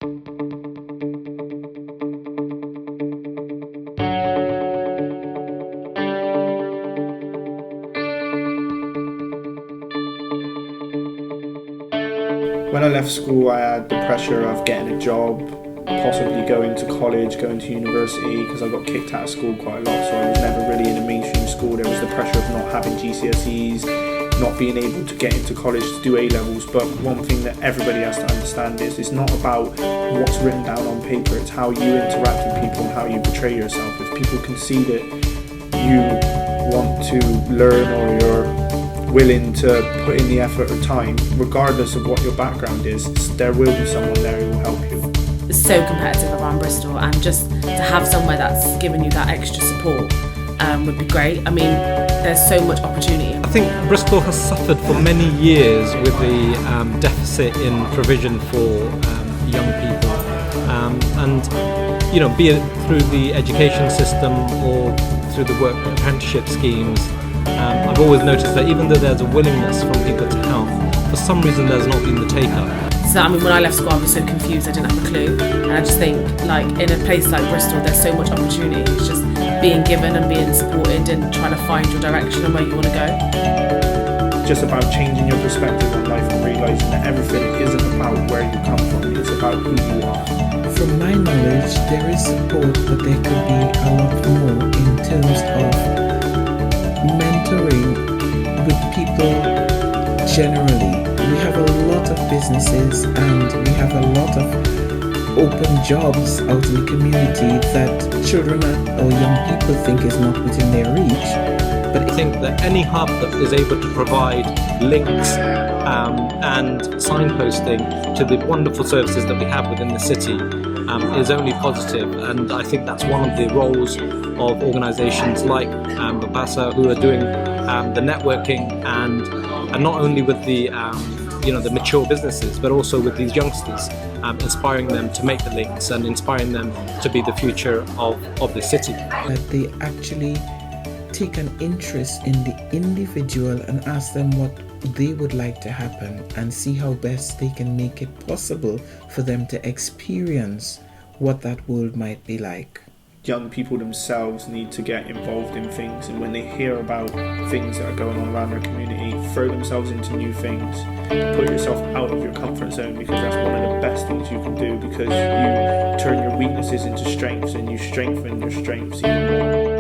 When I left school, I had the pressure of getting a job, possibly going to college, going to university, because I got kicked out of school quite a lot, so I was never really in a mainstream school. There was the pressure of not having GCSEs, not being able to get into college to do A-levels. But one thing that everybody has to understand is it's not about what's written down on paper, it's how you interact with people and how you portray yourself. If people can see that you want to learn, or you're willing to put in the effort or time, regardless of what your background is, there will be someone there who will help you. It's so competitive around Bristol, and just to have somewhere that's given you that extra support would be great. I mean, there's so much opportunity. I think Bristol has suffered for many years with the deficit in provision for young people, and be it through the education system or through the work apprenticeship schemes. I've always noticed that even though there's a willingness from people to help, for some reason there's not been the take-up. So, I mean, when I left school, I was so confused, I didn't have a clue. And I just think, like, in a place like Bristol, there's so much opportunity. It's just being given and being supported and trying to find your direction and where you want to go. Just about changing your perspective on life and realising that everything isn't about where you come from, it's about who you are. From my knowledge, there is support, but there could be a lot more in terms of mentoring with people generally. We have a lot of businesses and we have a lot of open jobs out in the community that children or young people think is not within their reach. But I think that any hub that is able to provide links and signposting to the wonderful services that we have within the city is only positive, and I think that's one of the roles of organisations like Babbasa, who are doing the networking and not only with the the mature businesses, but also with these youngsters, inspiring them to make the links and inspiring them to be the future of the city. That they actually take an interest in the individual and ask them what they would like to happen, and see how best they can make it possible for them to experience what that world might be like. Young people themselves need to get involved in things, and when they hear about things that are going on around their community, throw themselves into new things, put yourself out of your comfort zone, because that's one of the best things you can do, because you turn your weaknesses into strengths and you strengthen your strengths even more.